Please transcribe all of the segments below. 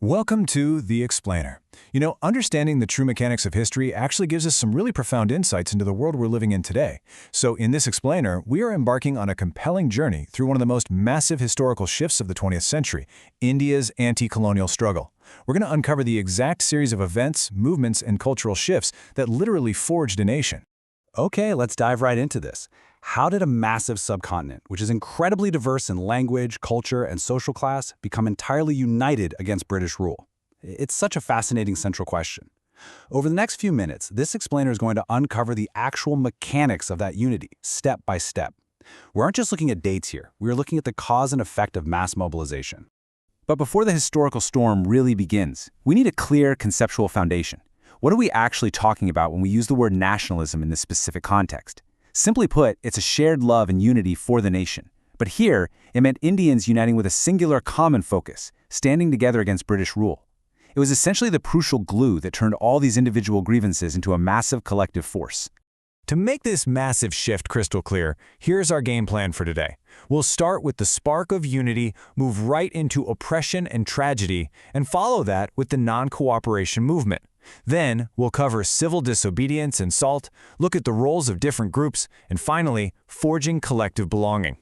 Welcome to The Explainer. Understanding the true mechanics of history actually gives us some really profound insights into the world we're living in today. So in this Explainer, we are embarking on a compelling journey through one of the most massive historical shifts of the 20th century, India's anti-colonial struggle. We're going to uncover the exact series of events, movements, and cultural shifts that literally forged a nation. Okay, let's dive right into this. How did a massive subcontinent, which is incredibly diverse in language, culture, and social class, become entirely united against British rule? It's such a fascinating central question. Over the next few minutes, this explainer is going to uncover the actual mechanics of that unity, step by step. We aren't just looking at dates here, we are looking at the cause and effect of mass mobilization. But before the historical storm really begins, we need a clear conceptual foundation. What are we actually talking about when we use the word nationalism in this specific context? Simply put, it's a shared love and unity for the nation. But here, it meant Indians uniting with a singular common focus, standing together against British rule. It was essentially the crucial glue that turned all these individual grievances into a massive collective force. To make this massive shift crystal clear, here's our game plan for today. We'll start with the spark of unity, move right into oppression and tragedy, and follow that with the non-cooperation movement. Then, we'll cover civil disobedience and SALT, look at the roles of different groups, and finally, forging collective belonging.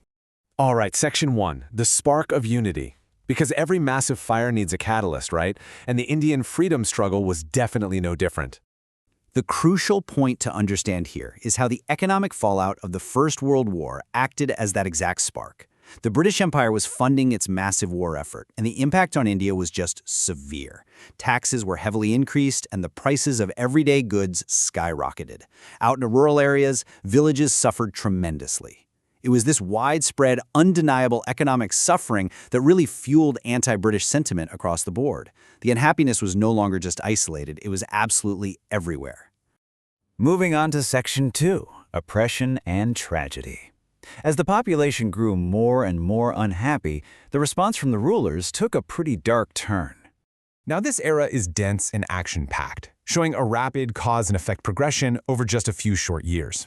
All right, Section 1, the spark of unity. Because every massive fire needs a catalyst, right? And the Indian freedom struggle was definitely no different. The crucial point to understand here is how the economic fallout of the First World War acted as that exact spark. The British Empire was funding its massive war effort, and the impact on India was just severe. Taxes were heavily increased, and the prices of everyday goods skyrocketed. Out in the rural areas, villages suffered tremendously. It was this widespread, undeniable economic suffering that really fueled anti-British sentiment across the board. The unhappiness was no longer just isolated, it was absolutely everywhere. Moving on to Section 2, Oppression and Tragedy. As the population grew more and more unhappy, the response from the rulers took a pretty dark turn. Now this era is dense and action-packed, showing a rapid cause and effect progression over just a few short years.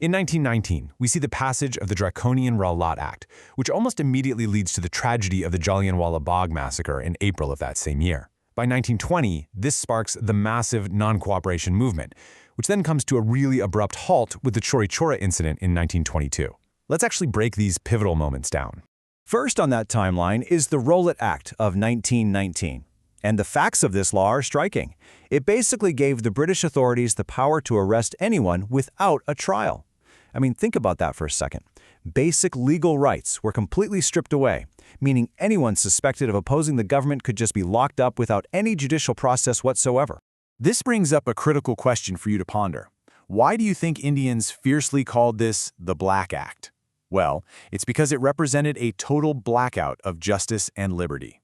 In 1919, we see the passage of the draconian Rowlatt Act, which almost immediately leads to the tragedy of the Jallianwala Bagh Massacre in April of that same year. By 1920, this sparks the massive non-cooperation movement, which then comes to a really abrupt halt with the Chori Chora incident in 1922. Let's actually break these pivotal moments down. First on that timeline is the Rowlatt Act of 1919. And the facts of this law are striking. It basically gave the British authorities the power to arrest anyone without a trial. I mean, think about that for a second. Basic legal rights were completely stripped away, meaning anyone suspected of opposing the government could just be locked up without any judicial process whatsoever. This brings up a critical question for you to ponder. Why do you think Indians fiercely called this the Black Act? Well, it's because it represented a total blackout of justice and liberty.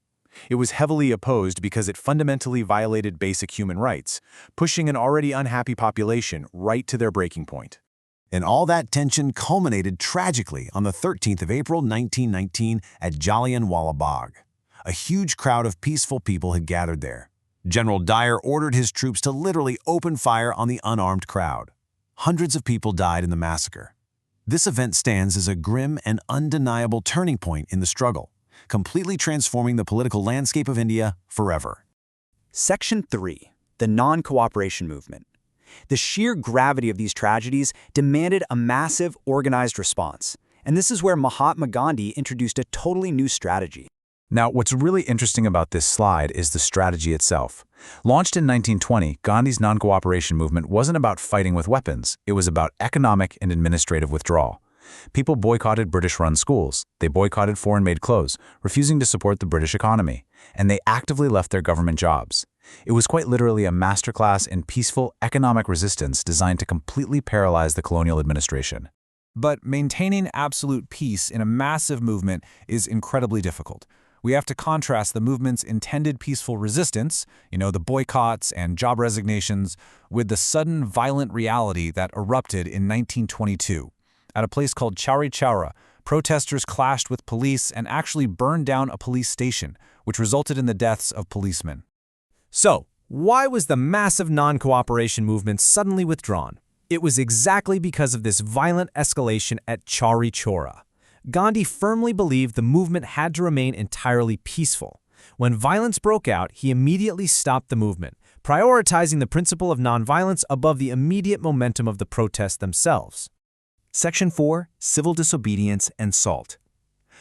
It was heavily opposed because it fundamentally violated basic human rights, pushing an already unhappy population right to their breaking point. And all that tension culminated tragically on the 13th of April 1919 at Jallianwala Bagh. A huge crowd of peaceful people had gathered there. General Dyer ordered his troops to literally open fire on the unarmed crowd. Hundreds of people died in the massacre. This event stands as a grim and undeniable turning point in the struggle, completely transforming the political landscape of India forever. Section 3, the non-cooperation movement. The sheer gravity of these tragedies demanded a massive, organized response. And this is where Mahatma Gandhi introduced a totally new strategy. Now, what's really interesting about this slide is the strategy itself. Launched in 1920, Gandhi's non-cooperation movement wasn't about fighting with weapons. It was about economic and administrative withdrawal. People boycotted British-run schools. They boycotted foreign-made clothes, refusing to support the British economy. And they actively left their government jobs. It was quite literally a masterclass in peaceful economic resistance designed to completely paralyze the colonial administration. But maintaining absolute peace in a massive movement is incredibly difficult. We have to contrast the movement's intended peaceful resistance, the boycotts and job resignations, with the sudden violent reality that erupted in 1922. At a place called Chori Chora, protesters clashed with police and actually burned down a police station, which resulted in the deaths of policemen. So, why was the massive non-cooperation movement suddenly withdrawn? It was exactly because of this violent escalation at Chori Chora. Gandhi firmly believed the movement had to remain entirely peaceful. When violence broke out, he immediately stopped the movement, prioritizing the principle of nonviolence above the immediate momentum of the protests themselves. Section 4. Civil Disobedience and SALT.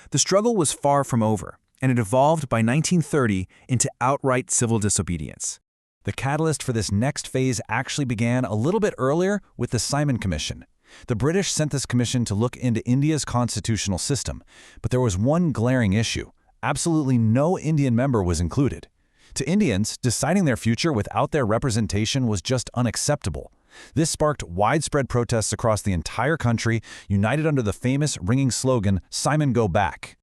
The struggle was far from over, and it evolved by 1930 into outright civil disobedience. The catalyst for this next phase actually began a little bit earlier with the Simon Commission. The British sent this commission to look into India's constitutional system, but there was one glaring issue. Absolutely no Indian member was included. To Indians, deciding their future without their representation was just unacceptable. This sparked widespread protests across the entire country, united under the famous ringing slogan, "Simon, go back."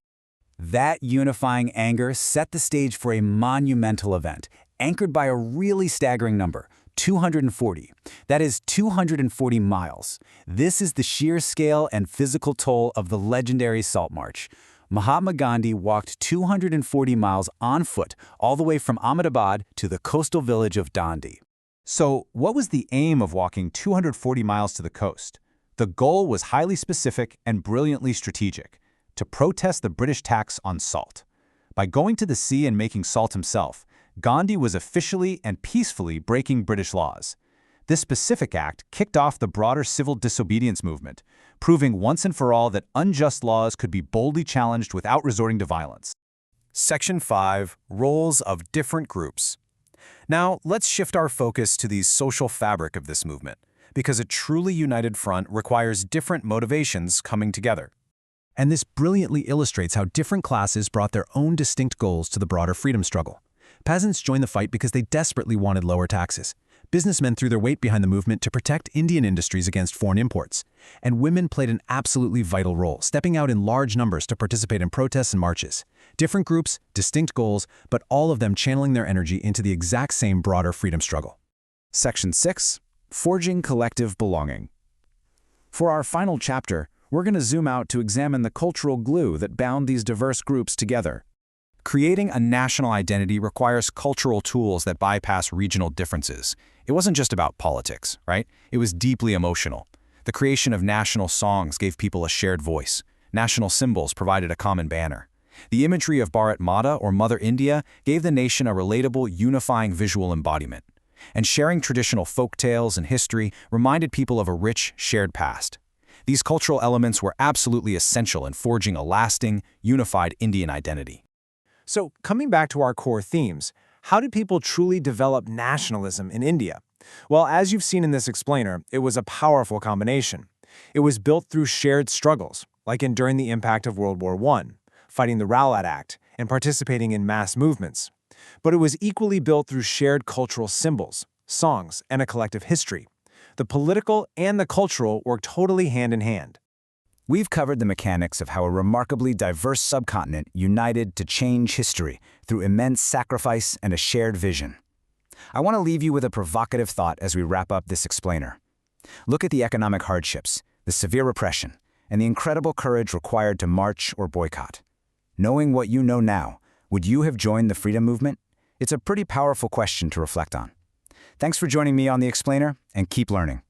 That unifying anger set the stage for a monumental event, anchored by a really staggering number, 240. That is 240 miles. This is the sheer scale and physical toll of the legendary Salt March. Mahatma Gandhi walked 240 miles on foot all the way from Ahmedabad to the coastal village of Dandi. So, what was the aim of walking 240 miles to the coast? The goal was highly specific and brilliantly strategic: to protest the British tax on salt. By going to the sea and making salt himself, Gandhi was officially and peacefully breaking British laws. This specific act kicked off the broader civil disobedience movement, proving once and for all that unjust laws could be boldly challenged without resorting to violence. Section 5. Roles of different groups. Now, let's shift our focus to the social fabric of this movement, because a truly united front requires different motivations coming together. And this brilliantly illustrates how different classes brought their own distinct goals to the broader freedom struggle. Peasants joined the fight because they desperately wanted lower taxes. Businessmen threw their weight behind the movement to protect Indian industries against foreign imports. And women played an absolutely vital role, stepping out in large numbers to participate in protests and marches. Different groups, distinct goals, but all of them channeling their energy into the exact same broader freedom struggle. Section 6. Forging collective belonging. For our final chapter, we're going to zoom out to examine the cultural glue that bound these diverse groups together. Creating a national identity requires cultural tools that bypass regional differences. It wasn't just about politics, right? It was deeply emotional. The creation of national songs gave people a shared voice. National symbols provided a common banner. The imagery of Bharat Mata, or Mother India, gave the nation a relatable, unifying visual embodiment. And sharing traditional folk tales and history reminded people of a rich, shared past. These cultural elements were absolutely essential in forging a lasting, unified Indian identity. So, coming back to our core themes, how did people truly develop nationalism in India? Well, as you've seen in this explainer, it was a powerful combination. It was built through shared struggles, like enduring the impact of World War I, fighting the Rowlatt Act, and participating in mass movements. But it was equally built through shared cultural symbols, songs, and a collective history. The political and the cultural work totally hand in hand. We've covered the mechanics of how a remarkably diverse subcontinent united to change history through immense sacrifice and a shared vision. I want to leave you with a provocative thought as we wrap up this explainer. Look at the economic hardships, the severe repression, and the incredible courage required to march or boycott. Knowing what you know now, would you have joined the freedom movement? It's a pretty powerful question to reflect on. Thanks for joining me on The Explainer, and keep learning.